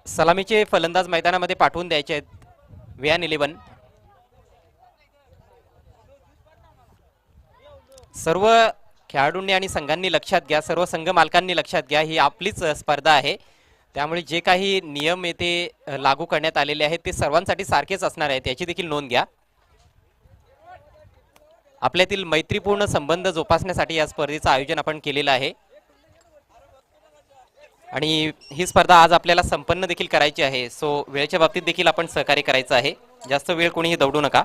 सलामीचे फलंदाज मैदानामध्ये पाठवून द्यायचे आहेत विहान 11. सर्व खेळाडूंनी आणि संघांनी लक्षात घ्या, सर्व संघ मालकांनी लक्षात घ्या, ही आपलीच स्पर्धा आहे. त्यामुळे जे काही नियम येथे लागू करण्यात आलेले आहेत ते सर्वांसाठी सारखेच असणार आहेत, याची देखील नोंद घ्या. आपल्यातील मैत्रीपूर्ण संबंध जोपासण्यासाठी या स्पर्धेचं आयोजन आपण केलेलं आहे आणि ही स्पर्धा आज आपल्याला संपन्न देखील करायची आहे. सो वेळेच्या बाबतीत देखील आपण सहकार्य करायचं आहे. जास्त वेळ कोणीही दौडू नका.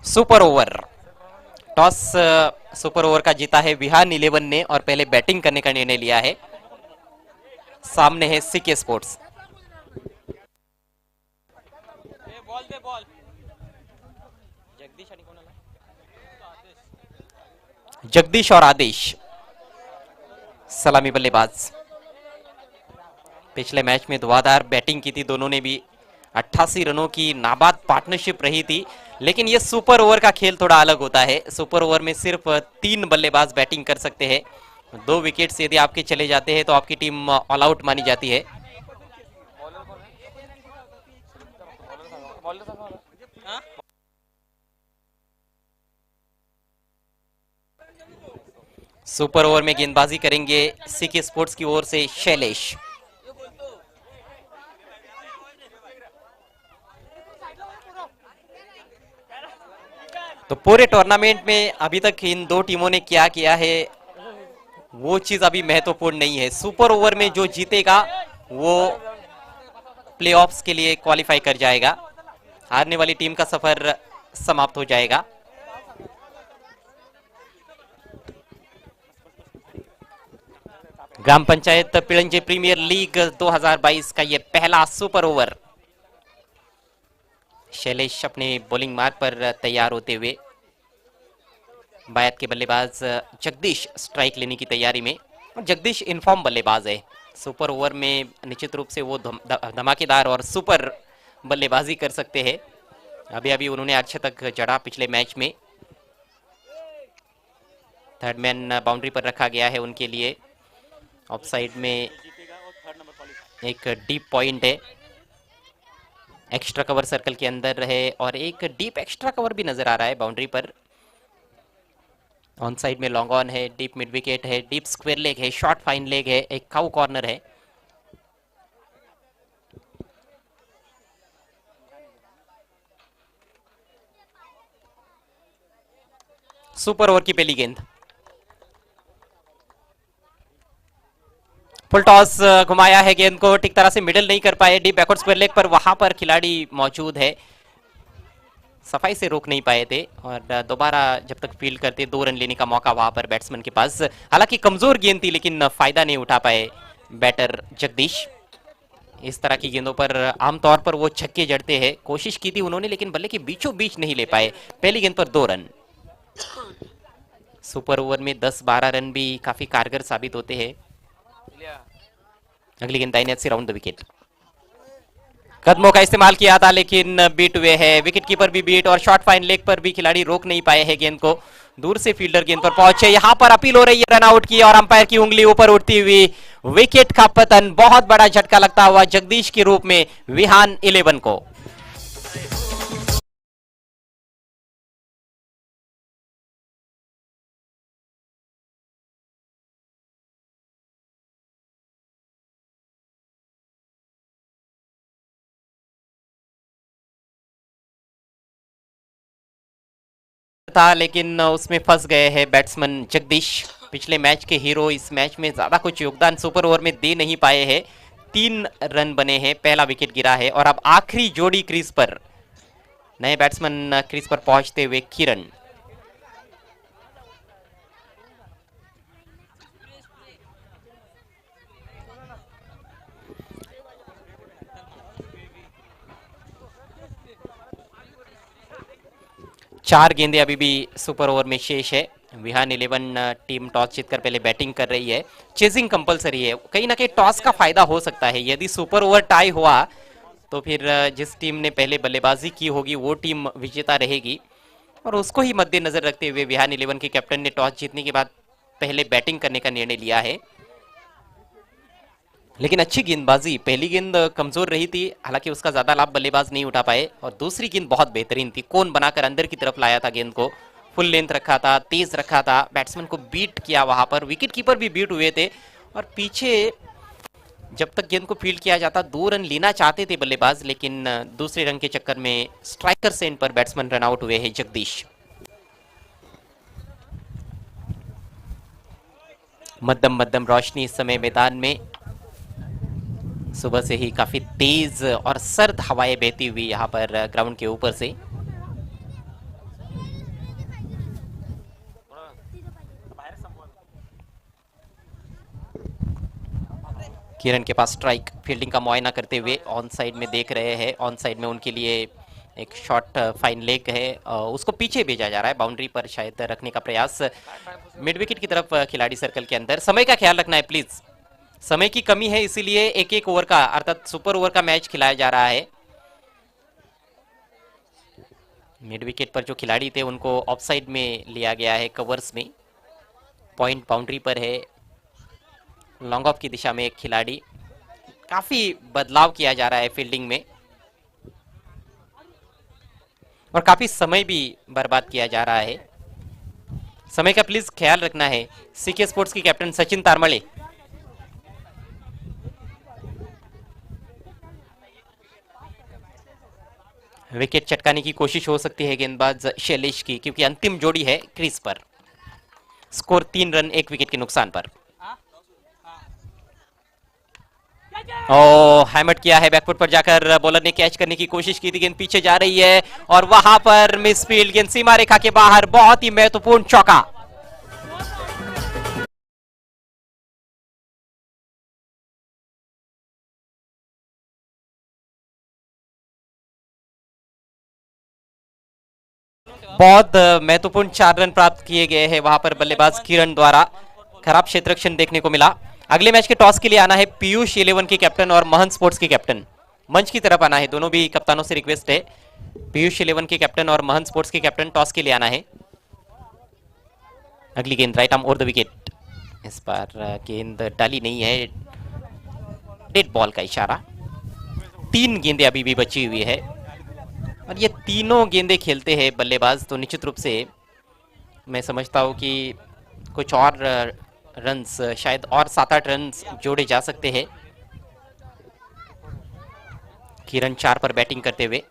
Super over toss super over का जीता है विहान 11 ने और पहले बैटिंग करने का निर्णय लिया है. सामने है सीके स्पोर्ट्स. जगदीश और आदेश सलामी बल्लेबाज. पिछले मैच में धुआंधार बैटिंग की थी दोनों ने भी. 88 रनों की नाबाद पार्टनरशिप रही थी. लेकिन ये सुपर ओवर का खेल थोड़ा अलग होता है. सुपर ओवर में सिर्फ 3 बल्लेबाज बैटिंग कर सकते हैं. 2 विकेट्स यदि आपके चले जाते हैं तो आपकी टीम ऑल आउट मानी जाती है. सुपर ओवर में गेंदबाजी करेंगे सीके स्पोर्ट्स की ओर से शैलेश. तो पूरे टूर्नामेंट में अभी तक इन दो टीमों ने क्या किया है वो चीज अभी महत्वपूर्ण नहीं है. सुपर ओवर में जो जीतेगा वो प्लेऑफ्स के लिए क्वालिफाई कर जाएगा. हारने वाली टीम का सफर समाप्त हो जाएगा. ग्राम पंचायत पिळंजे प्रीमियर लीग 2022 का ये पहला सुपर ओवर. शैलेश अपने बॉलिंग मार्ग पर तैयार होते हुए. बायत के बल्लेबाज जगदीश स्ट्राइक लेने की तैयारी में. जगदीश इनफॉर्म बल्लेबाज है. सुपर ओवर में निश्चित रूप से वो धमाकेदार और सुपर बल्लेबाजी कर सकते हैं. अभी अभी उन्होंने अर्धशतक जड़ा पिछले मैच में. थर्ड मैन बाउंड्री पर रखा गया है उनके लिए. ऑफ साइड में एक डीप पॉइंट है. एक्स्ट्रा कवर सर्कल के अंदर है और एक डीप एक्स्ट्रा कवर भी नजर आ रहा है बाउंड्री पर. ऑन साइड में लॉन्ग ऑन है. डीप मिड विकेट है. डीप स्क्वायर लेग है. शॉर्ट फाइन लेग है. एक काउ कॉर्नर है. सुपर ओवर की पहली गेंद. फुल टॉस घुमाया है गेंद को. ठीक तरह से मिडल नहीं कर पाए. डीप बैकवर्ड स्क्वायर लेग पर वहां पर खिलाड़ी मौजूद है. सफाई से रोक नहीं पाए थे और दोबारा जब तक फील्ड करते 2 रन लेने का मौका वहां पर बैट्समैन के पास. हालांकि कमजोर गेंद थी लेकिन फायदा नहीं उठा पाए बैटर जगदीश. इस तरह की गेंदों पर आमतौर पर वो छक्के जड़ते हैं. कोशिश की थी उन्होंने लेकिन बल्ले के बीचों बीच नहीं ले पाए. पहली गेंद पर 2 रन. सुपर ओवर में 10-12 रन भी काफी कारगर साबित होते हैं. अगली गेंद दाहिने हाथ से राउंड द विकेट. कदमों का इस्तेमाल किया था लेकिन बीट हुए है. विकेट कीपर भी बीट और शॉर्ट फाइन लेग पर भी खिलाड़ी रोक नहीं पाए हैं गेंद को. दूर से फील्डर गेंद पर पहुंचे. यहां पर अपील हो रही है रन आउट की और अंपायर की उंगली ऊपर उठती हुई. विकेट का पतन. बहुत बड़ा झटका लगता हुआ जगदीश के रूप में विहान 11 को. था लेकिन उसमें फंस गए हैं बैट्समैन जगदीश. पिछले मैच के हीरो इस मैच में ज्यादा कुछ योगदान सुपर ओवर में दे नहीं पाए हैं. 3 रन बने हैं. पहला विकेट गिरा है और अब आखिरी जोड़ी क्रीज पर. नए बैट्समैन क्रीज पर पहुंचते हुए किरण. चार गेंदे अभी भी सुपर ओवर में शेष है. विहान 11 टीम टॉस जीतकर पहले बैटिंग कर रही है. चेजिंग कंपलसरी है. कहीं ना कहीं टॉस का फायदा हो सकता है. यदि सुपर ओवर टाई हुआ तो फिर जिस टीम ने पहले बल्लेबाजी की होगी वो टीम विजेता रहेगी. और उसको ही मद्देनजर रखते हुए विहान 11 के कैप्टन ने टॉस जीतने के बाद पहले बैटिंग करने का निर्णय लिया है। लेकिन अच्छी गेंदबाजी, पहली गेंद कमजोर रही थी, हालांकि उसका ज्यादा लाभ बल्लेबाज नहीं उठा पाए, और दूसरी गेंद बहुत बेहतरीन थी, कोन बनाकर अंदर की तरफ लाया था गेंद को, फुल लेंथ रखा था, तेज रखा था, बैट्समैन को बीट किया, वहां पर विकेट कीपर भी बीट हुए थे। और पीछे जब तक गेंद को फील्ड किया जाता 2 रन लेना चाहते थे बल्लेबाज, लेकिन दूसरे रन के चक्कर में स्ट्राइकर से इन पर बैट्समैन रन आउट हुए हैं जगदीश। मध्यम मध्यम रोशनी इस समय मैदान में, सुबह से ही काफी तेज और सर्द हवाएं बहती हुई यहाँ पर ग्राउंड के ऊपर से। किरण के पास स्ट्राइक, फील्डिंग का मुआयना करते हुए ऑन साइड में देख रहे हैं, ऑन साइड में उनके लिए एक शॉट फाइन लेग है, उसको पीछे भेजा जा रहा है, बाउंड्री पर शायद रखने का प्रयास, मिड विकेट की तरफ खिलाड़ी सर्कल के अंदर। समय का ख्याल रखना है प्लीज, समय की कमी है, इसीलिए एक एक ओवर का अर्थात सुपर ओवर का मैच खिलाया जा रहा है। मिड विकेट पर जो खिलाड़ी थे उनको ऑफ साइड में लिया गया है, कवर्स में, पॉइंट बाउंड्री पर है, लॉन्ग ऑफ की दिशा में एक खिलाड़ी, काफी बदलाव किया जा रहा है फील्डिंग में, और काफी समय भी बर्बाद किया जा रहा है। समय का प्लीज ख्याल रखना है। सीके स्पोर्ट्स की कैप्टन सचिन तारमले। विकेट चटकाने की कोशिश हो सकती है गेंदबाज शैलेश की, क्योंकि अंतिम जोड़ी है क्रीज पर। स्कोर 3 रन 1 विकेट के नुकसान पर। ओ हैमट किया है, बैकफुट पर जाकर बॉलर ने कैच करने की कोशिश की थी, गेंद पीछे जा रही है और वहां पर मिस फील्ड, गेंद सीमा रेखा के बाहर, बहुत ही महत्वपूर्ण चौका। बहुत महत्वपूर्ण 4 रन प्राप्त किए गए हैं वहां पर बल्लेबाज किरण द्वारा, खराब क्षेत्ररक्षण देखने को मिला। अगले मैच के टॉस के लिए आना है पीयूष 11 के कैप्टन और महंत स्पोर्ट्स के कैप्टन, मंच की तरफ आना है, दोनों भी कप्तानों से रिक्वेस्ट है। पीयूष 11 के कैप्टन और महंत स्पोर्ट्स के कैप्टन टॉस के लिए आना है। अगली गेंद right arm over the wicket, इस बार गेंद डाली नहीं है, डेड बॉल का इशारा। 3 गेंदें अभी भी बची हुई है और ये तीनों गेंदें खेलते हैं बल्लेबाज, तो निश्चित रूप से मैं समझता हूं कि कुछ और रन्स, शायद और 7-8 रन्स जोड़े जा सकते हैं। किरण 4 पर बैटिंग करते हुए,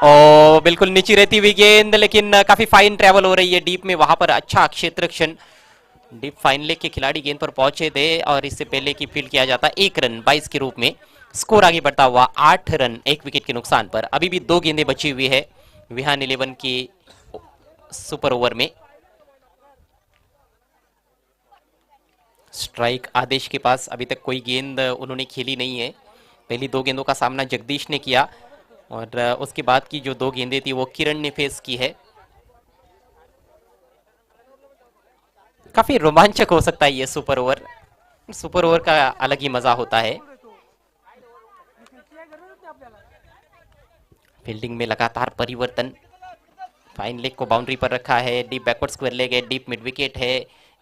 ओ बिल्कुल नीचे रहती हुई गेंद, लेकिन काफी फाइन ट्रेवल हो रही है डीप में, वहां पर अच्छा क्षेत्ररक्षण, डीप फाइन लेग के खिलाड़ी गेंद पर पहुंचे थे और इससे पहले की फील्ड किया जाता 1 रन 22 के रूप में। स्कोर आगे बढ़ता हुआ 8 रन 1 विकेट के नुकसान पर। अभी भी 2 गेंदें बची हुई है विहान 11 की सुपर ओवर में। स्ट्राइक आदेश के पास अभी तक कोई गेंद उन्होंने खेली नहीं है, पहली 2 गेंदों का सामना जगदीश ने किया और उसके बाद की जो 2 गेंदें थी वो किरण ने फेस की है। काफी रोमांचक हो सकता है ये सुपर ओवर, सुपर ओवर का अलग ही मजा होता है। फील्डिंग में लगातार परिवर्तन, फाइन लेग को बाउंड्री पर रखा है, डीप बैकवर्ड स्क्वायर लेग है, डीप मिड विकेट है,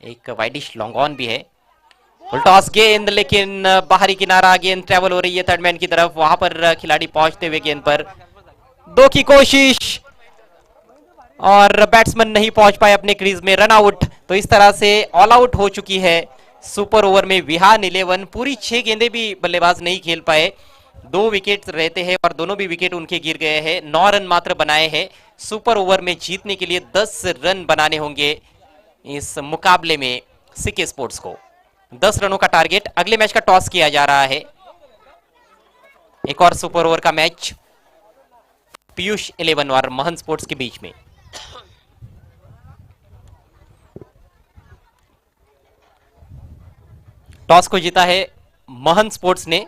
एक वाइडिश लॉन्ग ऑन भी है। टॉस गेंद, लेकिन बाहरी किनारा, गेंद ट्रेवल हो रही है थर्ड मैन की तरफ, वहां पर खिलाड़ी पहुंचते हुए गेंद पर 2 की कोशिश और बैट्समैन नहीं पहुंच पाए अपने क्रीज में, रन आउट। तो इस तरह से ऑल आउट हो चुकी है सुपर ओवर में विहान 11। पूरी 6 गेंदें भी बल्लेबाज नहीं खेल पाए, 2 विकेट रहते हैं और दोनों भी विकेट उनके गिर गए हैं। 9 रन मात्र बनाए हैं। सुपर ओवर में जीतने के लिए 10 रन बनाने होंगे इस मुकाबले में सीके स्पोर्ट्स को। 10 रनों का टारगेट। अगले मैच का टॉस किया जा रहा है, एक और सुपर ओवर का मैच पीयूष 11 और महंत स्पोर्ट्स के बीच में। टॉस को जीता है महंत स्पोर्ट्स ने,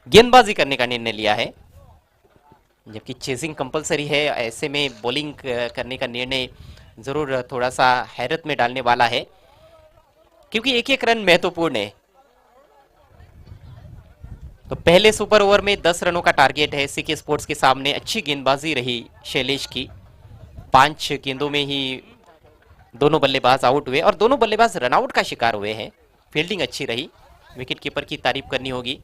गेंदबाजी करने का निर्णय लिया है, जबकि चेजिंग कंपलसरी है। ऐसे में बॉलिंग करने का निर्णय जरूर थोड़ा सा हैरत में डालने वाला है, क्योंकि एक एक रन महत्वपूर्ण है। तो पहले सुपर ओवर में 10 रनों का टारगेट है सीके स्पोर्ट्स के सामने। अच्छी गेंदबाजी रही शैलेश की, 5 गेंदों में ही दोनों बल्लेबाज आउट हुए और दोनों बल्लेबाज रनआउट का शिकार हुए हैं। फील्डिंग अच्छी रही, विकेट कीपर की तारीफ करनी होगी।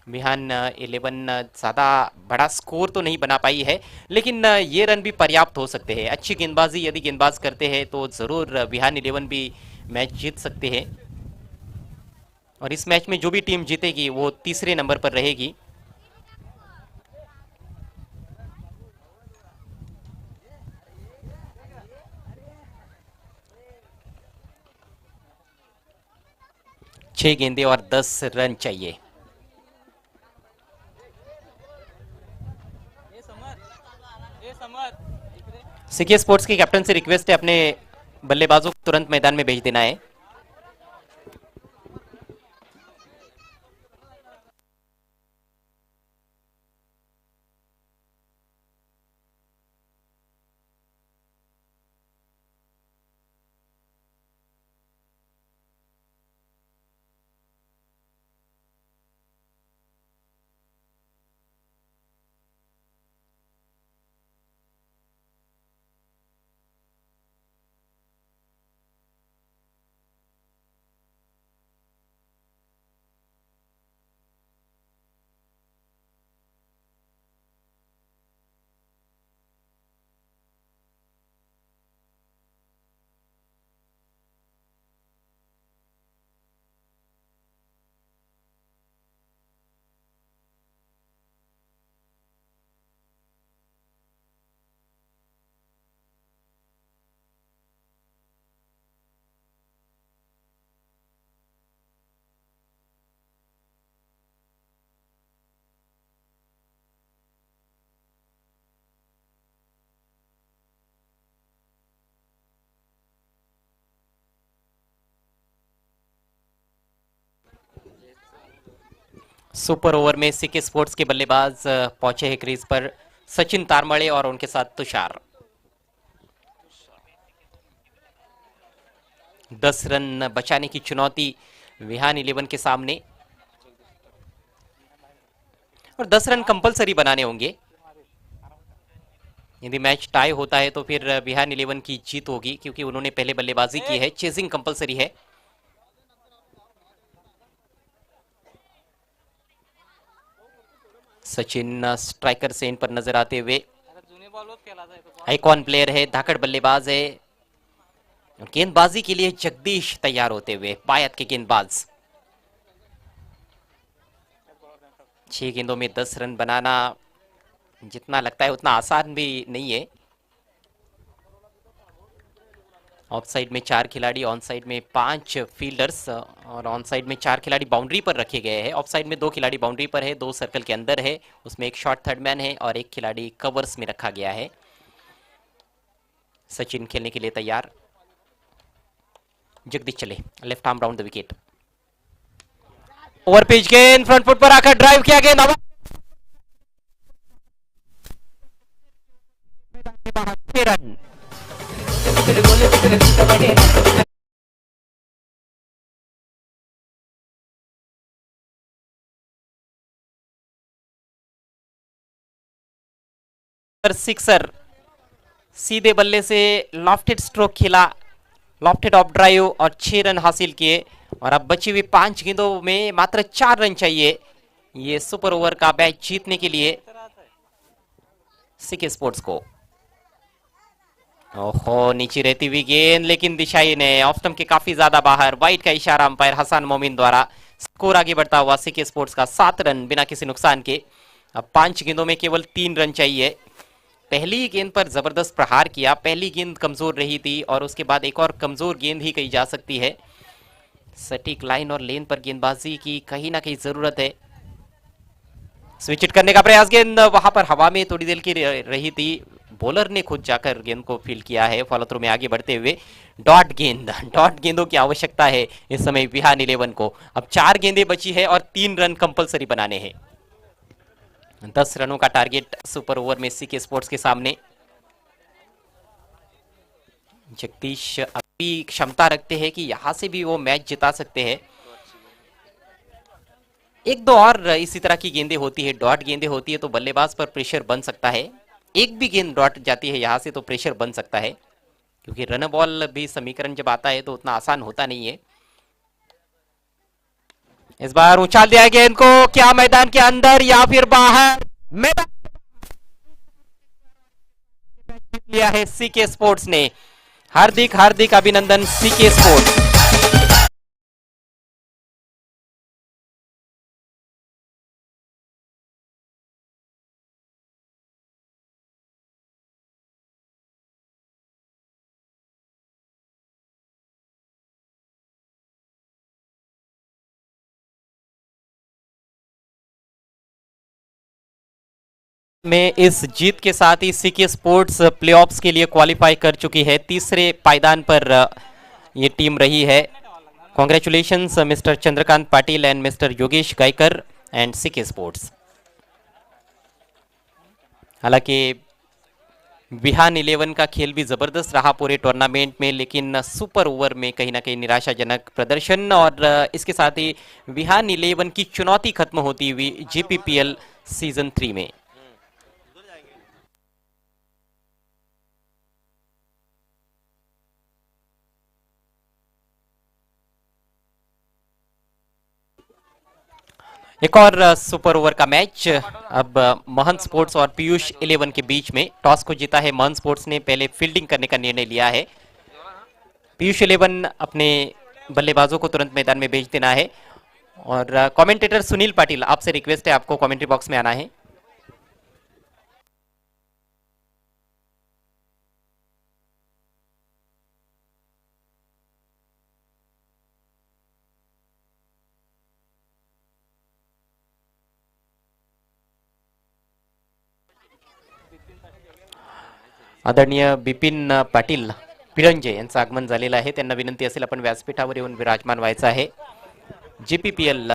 बिहान 11 ज़्यादा बड़ा स्कोर तो नहीं बना पाई है, लेकिन ये रन भी पर्याप्त हो सकते हैं। अच्छी गेंदबाजी यदि गेंदबाज करते हैं तो ज़रूर बिहान 11 भी मैच जीत सकते हैं। और इस मैच में जो भी टीम जीतेगी वो तीसरे नंबर पर रहेगी। छह गेंदे और 10 रन चाहिए। सीके स्पोर्ट्स की कैप्टन से रिक्वेस्ट है अपने बल्लेबाजों को तुरंत मैदान में भेज देना है। सुपर ओवर में सीके स्पोर्ट्स के बल्लेबाज पहुंचे हैं क्रीज पर, सचिन तारमळे और उनके साथ तुषार। 10 रन बचाने की चुनौती विहान 11 के सामने और 10 रन कंपलसरी बनाने होंगे। यदि मैच टाई होता है तो फिर बिहान 11 की जीत होगी, क्योंकि उन्होंने पहले बल्लेबाजी की है। चेजिंग कंपलसरी है। सचिन स्ट्राइकर से इन पर नजर आते हुए। आइकॉन प्लेयर है, धाकड़ बल्लेबाज है। गेंदबाजी के लिए जगदीश तैयार होते हुए, पायत के गेंदबाज। 6 गेंदों में 10 रन बनाना जितना लगता है उतना आसान भी नहीं है। ऑफ साइड में 4 खिलाड़ी, ऑन साइड में 5 फील्डर्स और ऑन साइड में 4 खिलाड़ी बाउंड्री पर रखे गए हैं। ऑफ साइड में 2 खिलाड़ी बाउंड्री पर है, 2 सर्कल के अंदर है, उसमें एक शॉर्ट थर्ड मैन है और एक खिलाड़ी कवर्स में रखा गया है। सचिन खेलने के लिए तैयार। जगदीश चले, left arm round the wicket. Over pitch गेंद, फ्रंट फुट पर आकर ड्राइव किया गेंद, रन। सिक्सर, सीधे बल्ले से लॉफ्टेड स्ट्रोक खेला, लॉफ्टेड ऑफ ड्राइव और 6 रन हासिल किए। और अब बची हुई 5 गेंदों में मात्र 4 रन चाहिए ये सुपर ओवर का मैच जीतने के लिए सीके स्पोर्ट्स को। ओहो, नीचे रहती हुई गेंद, लेकिन दिशाई ने ऑफ स्टंप के काफी ज्यादा बाहर। वाइड का इशारा अंपायर हसन मोमिन द्वारा। स्कोर आगे बढ़ता हुआ सीके स्पोर्ट्स का 7 रन बिना किसी नुकसान के। अब 5 गेंदों में केवल 3 रन चाहिए। पहली गेंद पर जबरदस्त प्रहार किया, पहली गेंद कमजोर रही थी और उसके बाद एक और कमजोर गेंद ही कही जा सकती है। सटीक लाइन और लेन पर गेंदबाजी की कहीं ना कहीं जरूरत है। स्विच इट करने का प्रयास, गेंद वहां पर हवा में थोड़ी देर की रही थी। बॉलर ने खुद जाकर गेंद को फील्ड किया है। फॉलो थ्रू में आगे बढ़ते हुए डॉट गेंद, डॉट गेंदों की आवश्यकता है इस समय बिहान 11 को। अब 4 गेंदें बची है और 3 रन कंपलसरी बनाने हैं। 10 रनों का टारगेट सुपर ओवर में सीके स्पोर्ट्स के सामने। जगदीश अभी क्षमता रखते हैं कि यहां से भी वो मैच जिता सकते हैं। एक दो और इसी तरह की गेंदें होती है, डॉट गेंदें होती है तो बल्लेबाज पर प्रेशर बन सकता है। एक भी गेंद डॉट जाती है यहां से तो प्रेशर बन सकता है, क्योंकि रन बॉल भी समीकरण जब आता है तो उतना आसान होता नहीं है। इस बार उछाल दिया गेंद को, क्या मैदान के अंदर या फिर बाहर, मैदान लिया है सीके स्पोर्ट्स ने। हार्दिक हार्दिक अभिनंदन सीके स्पोर्ट्स। में इस जीत के साथ ही सीके स्पोर्ट्स प्लेऑफ्स के लिए क्वालिफाई कर चुकी है। तीसरे पायदान पर ये टीम रही है। Congratulations mister Chandrakant Patil and mister Yogesh Gaikar and CK sports. हालांकि बिहान 11 का खेल भी जबरदस्त रहा पूरे टूर्नामेंट में, लेकिन सुपर ओवर में कहीं ना कहीं निराशाजनक प्रदर्शन, और इसके साथ ही बिहान 11 की चुनौती खत्म होती हुई जेपीपीएल सीजन 3 में। एक और सुपर ओवर का मैच अब महंत स्पोर्ट्स और पीयूष 11 के बीच में। टॉस को जीता है महंत स्पोर्ट्स ने, पहले फील्डिंग करने का निर्णय लिया है। पीयूष 11 अपने बल्लेबाजों को तुरंत मैदान में भेज देना है। और कमेंटेटर सुनील पाटिल, आपसे रिक्वेस्ट है, आपको कमेंट्री बॉक्स में आना है। आदरणीय बिपिन पाटील पिरंजे यांचं आगमन झालेलं आहे। त्यांना विनंती असेल आपण व्यासपीठावर येऊन विराजमान व्हायचं आहे। जेपीपीएल